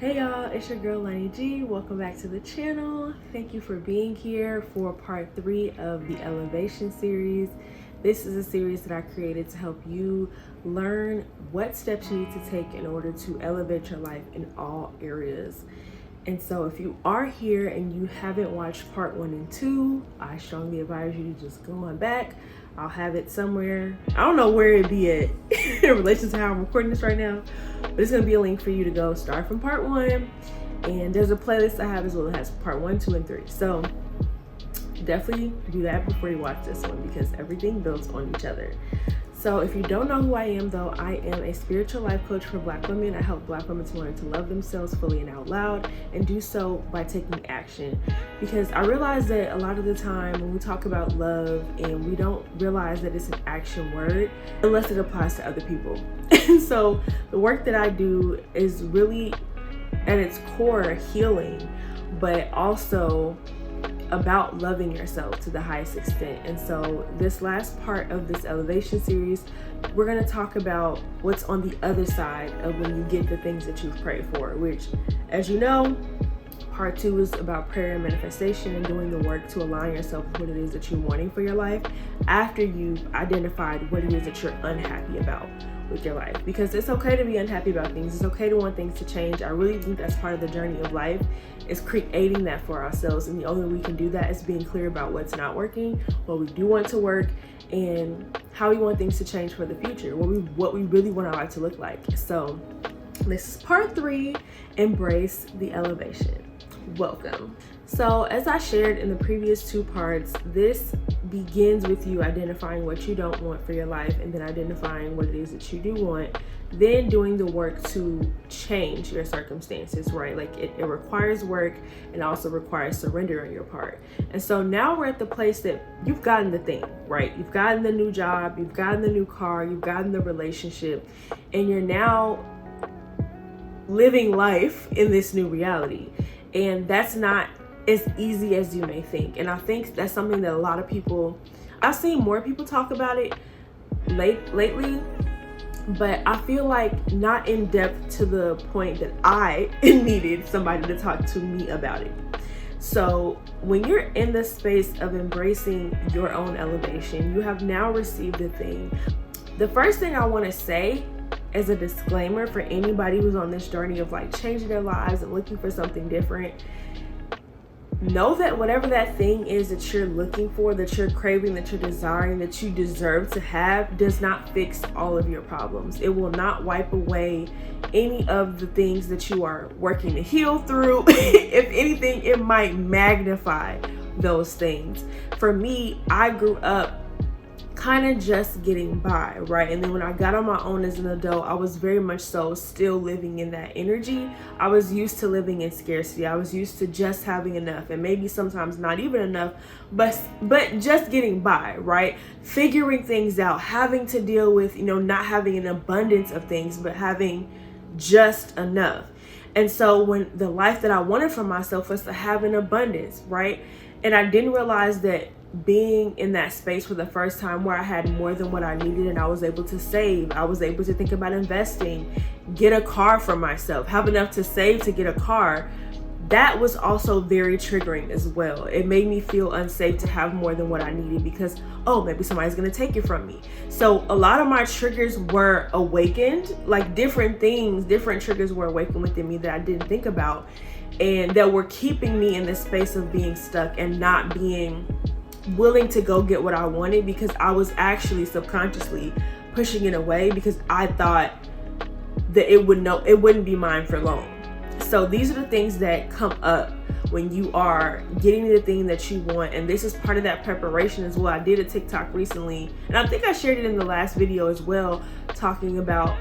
Hey y'all, it's your girl Lani G. Welcome back to the channel. Thank you for being here for part 3 of the Elevation series. This is a series that I created to help you learn what steps you need to take in order to elevate your life in all areas. And so if you are here and you haven't watched part 1 and 2, I strongly advise you to just go on back. I'll have it somewhere. I don't know where it'd be at in relation to how I'm recording this right now, but it's gonna be a link for you to go start from part 1. And there's a playlist I have as well that has part 1, 2, and 3. So definitely do that before you watch this one because everything builds on each other. So if you don't know who I am though, I am a spiritual life coach for Black women. I help Black women to learn to love themselves fully and out loud and do so by taking action. Because I realize that a lot of the time when we talk about love and we don't realize that it's an action word unless it applies to other people. And so the work that I do is really at its core healing, but also about loving yourself to the highest extent. And so this last part of this elevation series, we're going to talk about what's on the other side of when you get the things that you've prayed for, which, as you know, part 2 is about prayer and manifestation and doing the work to align yourself with what it is that you're wanting for your life after you've identified what it is that you're unhappy about with your life. Because it's okay to be unhappy about things. It's okay to want things to change. I really think that's part of the journey of life, is creating that for ourselves. And the only way we can do that is being clear about what's not working, what we do want to work, and how we want things to change for the future, what we really want our life to look like. So this is part 3, embrace the elevation. Welcome. So as I shared in the previous 2 parts, this begins with you identifying what you don't want for your life and then identifying what it is that you do want, then doing the work to change your circumstances, right? Like it requires work and also requires surrender on your part. And so now we're at the place that you've gotten the thing, right? You've gotten the new job, you've gotten the new car, you've gotten the relationship, and you're now living life in this new reality. And that's not as easy as you may think. And I think that's something that a lot of people, I've seen more people talk about it lately, but I feel like not in depth to the point that I needed somebody to talk to me about it. So when you're in the space of embracing your own elevation, you have now received the thing. The first thing I want to say as a disclaimer for anybody who's on this journey of like changing their lives and looking for something different, know that whatever that thing is that you're looking for, that you're craving, that you're desiring, that you deserve to have, does not fix all of your problems. It will not wipe away any of the things that you are working to heal through. If anything, it might magnify those things. For me, I grew up kind of just getting by, right? And then when I got on my own as an adult, I was very much so still living in that energy. I was used to living in scarcity. I was used to just having enough, and maybe sometimes not even enough, but just getting by, right? Figuring things out, having to deal with, not having an abundance of things, but having just enough. And so when the life that I wanted for myself was to have an abundance, right? And I didn't realize that being in that space for the first time where I had more than what I needed and I was able to save, I was able to think about investing, get a car for myself, have enough to save to get a car, that was also very triggering as well. It made me feel unsafe to have more than what I needed because, maybe somebody's gonna take it from me. So a lot of my triggers were awakened, like different triggers were awakened within me that I didn't think about and that were keeping me in this space of being stuck and not being willing to go get what I wanted, because I was actually subconsciously pushing it away because I thought that it wouldn't be mine for long. So these are the things that come up when you are getting the thing that you want, and this is part of that preparation as well. I did a TikTok recently, and I think I shared it in the last video as well, talking about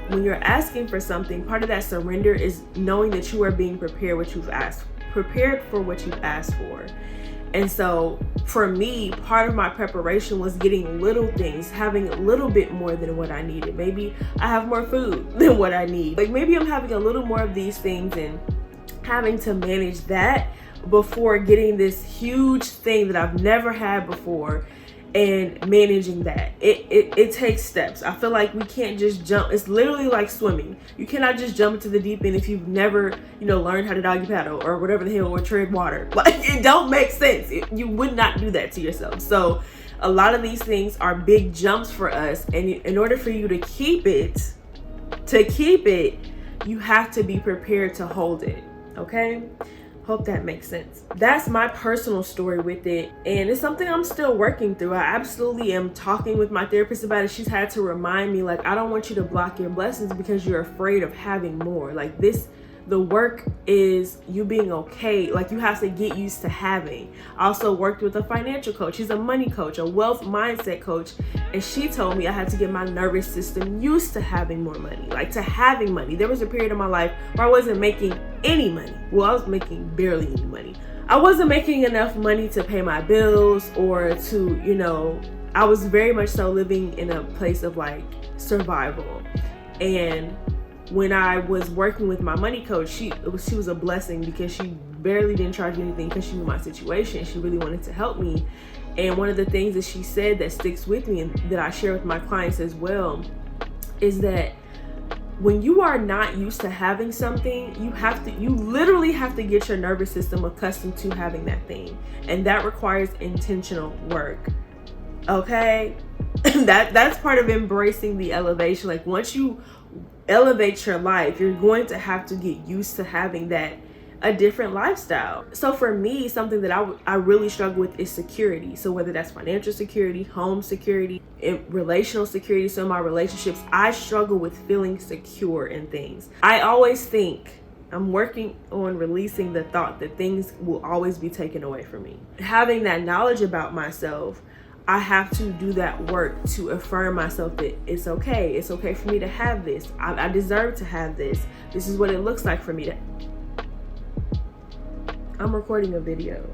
when you're asking for something, part of that surrender is knowing that you are being prepared for what you've asked for. And so for me, part of my preparation was getting little things, having a little bit more than what I needed. Maybe I have more food than what I need. Like maybe I'm having a little more of these things and having to manage that before getting this huge thing that I've never had before and managing that. It takes steps. I feel like we can't just jump. It's literally like swimming. You cannot just jump into the deep end if you've never, learned how to doggy paddle or whatever the hell, or tread water. Like, it don't make sense. You would not do that to yourself. So a lot of these things are big jumps for us, and in order for you to keep it, you have to be prepared to hold it. Okay? Hope that makes sense. That's my personal story with it, and it's something I'm still working through. I absolutely am talking with my therapist about it. She's had to remind me, like, I don't want you to block your blessings because you're afraid of having more. Like, the work is you being okay. Like, you have to get used to having. I also worked with a financial coach. She's a money coach, a wealth mindset coach. And she told me I had to get my nervous system used to having more money, like to having money. There was a period of my life where I wasn't making any money. Well, I was making barely any money. I wasn't making enough money to pay my bills or to, I was very much so living in a place of like survival. And when I was working with my money coach, she was a blessing because she barely didn't charge me anything because she knew my situation. She really wanted to help me. And one of the things that she said that sticks with me and that I share with my clients as well is that when you are not used to having something, you literally have to get your nervous system accustomed to having that thing. And that requires intentional work. Okay? That's part of embracing the elevation. Like, once you elevate your life, you're going to have to get used to having a different lifestyle. So for me, something that I really struggle with is security. So whether that's financial security, home security, relational security, so my relationships, I struggle with feeling secure in things. I always think I'm working on releasing the thought that things will always be taken away from me. Having that knowledge about myself, I have to do that work to affirm myself that it's okay. It's okay for me to have this. I deserve to have this. This is what it looks like for me to. I'm recording a video.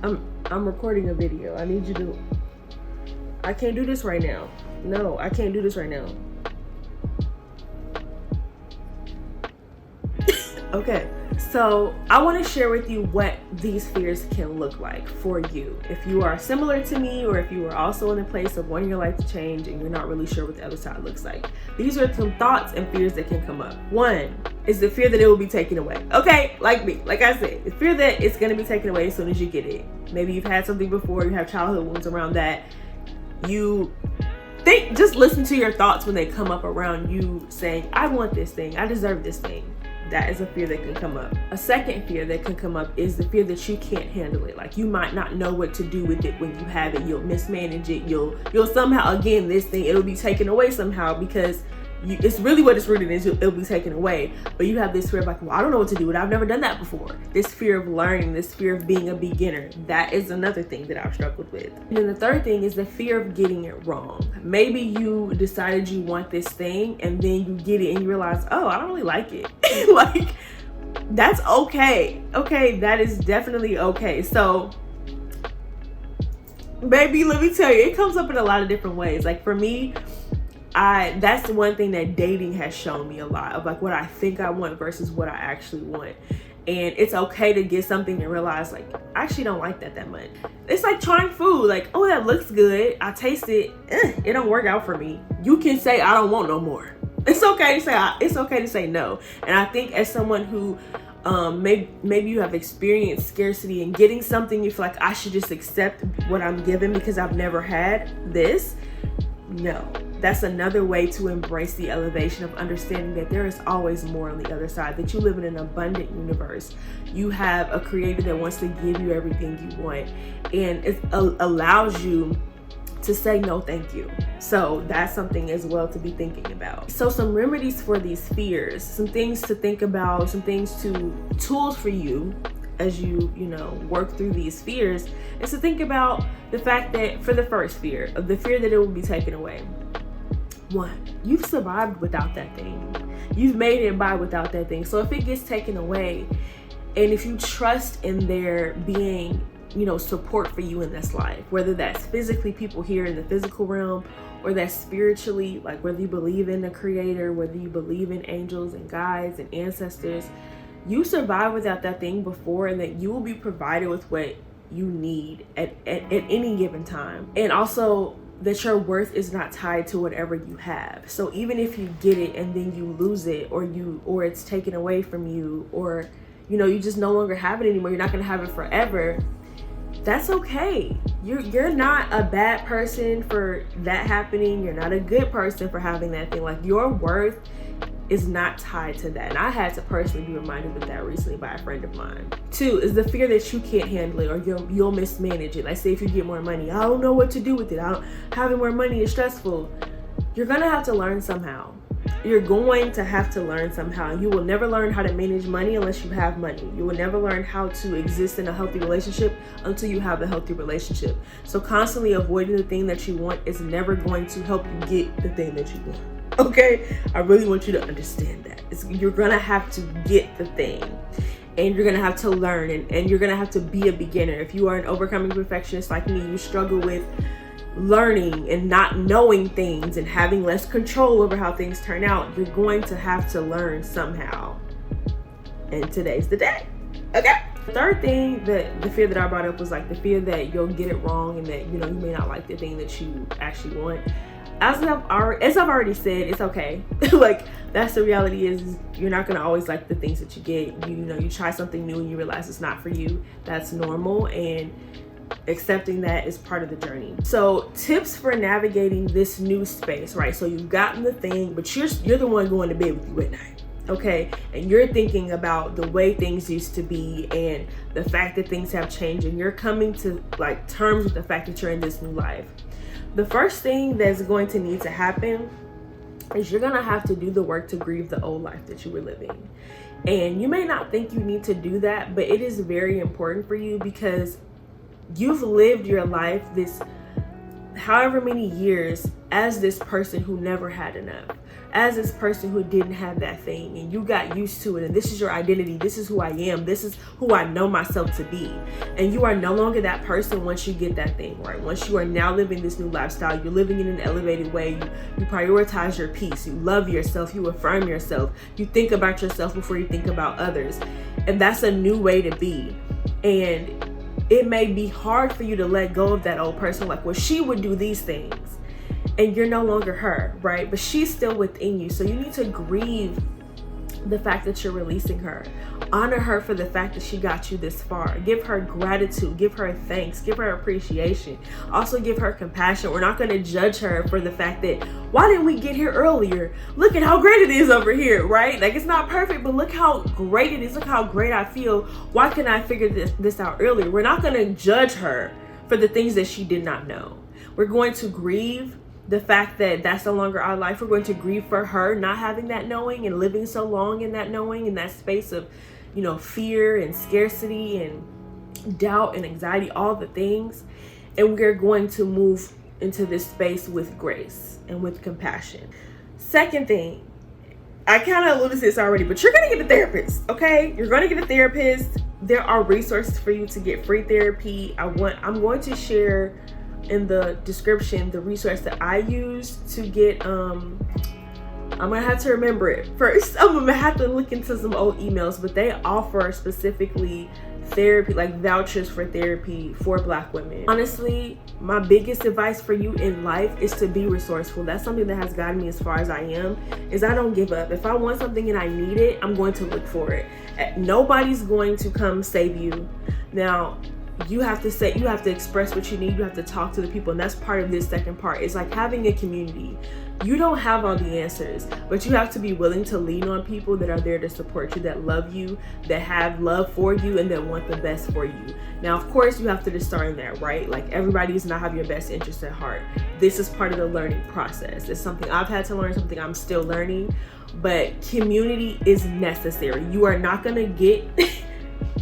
I'm recording a video. I need you to. I can't do this right now. No, I can't do this right now. Okay. So I want to share with you what these fears can look like for you. If you are similar to me, or if you are also in a place of wanting your life to change and you're not really sure what the other side looks like, these are some thoughts and fears that can come up. One is the fear that it will be taken away. Okay, like me, like I said, the fear that it's going to be taken away as soon as you get it. Maybe you've had something before, you have childhood wounds around that. You think, just listen to your thoughts when they come up around you saying, I want this thing, I deserve this thing. That is a fear that can come up. A second fear that can come up is the fear that you can't handle it. Like, you might not know what to do with it when you have it. You'll mismanage it. You'll somehow, again, this thing, it'll be taken away somehow because it's really what it's rooted in. It'll be taken away. But you have this fear of like, well, I don't know what to do with it. I've never done that before. This fear of learning, this fear of being a beginner. That is another thing that I've struggled with. And then the third thing is the fear of getting it wrong. Maybe you decided you want this thing and then you get it and you realize, oh, I don't really like it. Like, that's okay. Okay, that is definitely okay. So, baby, let me tell you, it comes up in a lot of different ways. Like, for me, that's the one thing that dating has shown me a lot of, like, what I think I want versus what I actually want. And it's okay to get something and realize, like, I actually don't like that much. It's like trying food. Like, oh, that looks good. I taste it. It don't work out for me. You can say, I don't want no more. It's okay to say no. And I think as someone who maybe you have experienced scarcity and getting something, you feel like I should just accept what I'm given because I've never had this. No, that's another way to embrace the elevation of understanding that there is always more on the other side, that you live in an abundant universe. You have a creator that wants to give you everything you want, and it allows you to say no thank you. So that's something as well to be thinking about. So some remedies for these fears, some things to think about, tools for you as you work through these fears, is to think about the fact that for the first fear, of the fear that it will be taken away. One, you've survived without that thing. You've made it by without that thing. So if it gets taken away, and if you trust in there being support for you in this life, whether that's physically people here in the physical realm, or that's spiritually, like whether you believe in the creator, whether you believe in angels and guides and ancestors, you survived without that thing before, and that you will be provided with what you need at any given time. And also that your worth is not tied to whatever you have. So even if you get it and then you lose it, or it's taken away from you, or you just no longer have it anymore, you're not going to have it forever, that's okay. You're not a bad person for that happening. You're not a good person for having that thing. Like, your worth is not tied to that. And I had to personally be reminded of that recently by a friend of mine. 2 is the fear that you can't handle it, or you'll mismanage it. Like, say if you get more money, I don't know what to do with it. Having more money is stressful. You're gonna have to learn somehow. You're going to have to learn somehow. You will never learn how to manage money unless you have money. You will never learn how to exist in a healthy relationship until you have a healthy relationship. So constantly avoiding the thing that you want is never going to help you get the thing that you want. Okay? I really want you to understand that. You're gonna have to get the thing. And you're gonna have to learn, and you're gonna have to be a beginner. If you are an overcoming perfectionist like me, you struggle with learning and not knowing things and having less control over how things turn out, you're going to have to learn somehow. And today's the day. Okay? The third thing, the fear that I brought up was like the fear that you'll get it wrong and that you may not like the thing that you actually want. As I've already said, it's okay. Like, that's the reality is you're not gonna always like the things that you get. You try something new and you realize it's not for you. That's normal, and accepting that is part of the journey. So tips for navigating this new space, right? So you've gotten the thing, but you're the one going to bed with you at night, okay? And you're thinking about the way things used to be and the fact that things have changed, and you're coming to like terms with the fact that you're in this new life. The first thing that's going to need to happen is you're gonna have to do the work to grieve the old life that you were living. And you may not think you need to do that, but it is very important for you, because you've lived your life this however many years as this person who never had enough, as this person who didn't have that thing, and you got used to it, and this is your identity, this is who I am, this is who I know myself to be. And you are no longer that person once you get that thing, right? Once you are now living this new lifestyle, you're living in an elevated way, you prioritize your peace, you love yourself, you affirm yourself, you think about yourself before you think about others. And that's a new way to be. And it may be hard for you to let go of that old person, like, well, she would do these things, and you're no longer her, right? But she's still within you. So you need to grieve the fact that you're releasing her. Honor her for the fact that she got you this far. Give her gratitude, give her thanks, give her appreciation. Also give her compassion. We're not going to judge her for the fact that, why didn't we get here earlier? Look at how great it is over here, right? Like, it's not perfect, but look how great it is. Look how great I feel. Why couldn't I figure this out earlier? We're not going to judge her for the things that she did not know. We're going to grieve the fact that that's no longer our life. We're going to grieve for her not having that knowing and living so long in that knowing, in that space of, fear and scarcity and doubt and anxiety, all the things. And we're going to move into this space with grace and with compassion. Second thing, I kind of alluded to this already, but you're going to get a therapist, okay? You're going to get a therapist. There are resources for you to get free therapy. I'm going to share in the description the resource that I used to get. I'm gonna have to remember it first. I'm gonna have to look into some old emails, but they offer specifically therapy, like vouchers for therapy for Black women. Honestly, my biggest advice for you in life is to be resourceful. That's something that has gotten me as far as I am, is I don't give up. If I want something and I need it, I'm going to look for it. Nobody's going to come save you. Now, you have to express what you need. You have to talk to the people, and that's part of this second part. It's like having a community. You don't have all the answers, but you have to be willing to lean on people that are there to support you, that love you, that have love for you, and that want the best for you. Now, of course, you have to discern that, right? Like, everybody does not have your best interest at heart. This is part of the learning process. It's something I've had to learn, something I'm still learning, but community is necessary. You are not gonna get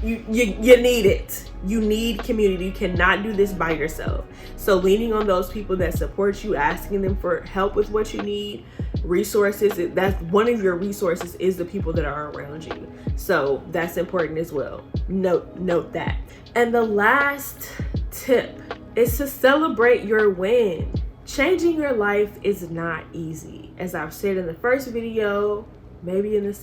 you need it. You need community. You cannot do this by yourself. So leaning on those people that support you, asking them for help with what you need, resources, that's one of your resources, is the people that are around you. So that's important as well. Note that. And the last tip is to celebrate your win. Changing your life is not easy. As I've said in the first video, maybe in the